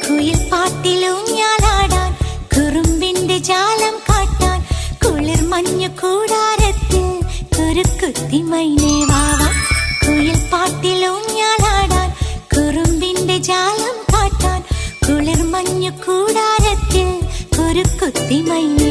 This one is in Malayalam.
കുയിൽ പാട്ടിലൂഞ്ഞാലാടാൻ കുറുമ്പിന്റെ ജാലം കാട്ടാൻ കുളിർ മഞ്ഞു കൂടാരത്തിൽ കുരുക്കുത്തി മൈനേ വാവാ. കുയിൽ പാട്ടിലൂഞ്ഞാലാടാൻ കുറുമ്പിന്റെ ജാലം കാട്ടാൻ കുളിർ മഞ്ഞു കൂടാരത്തിൽ കുരുക്കുത്തി മൈനേ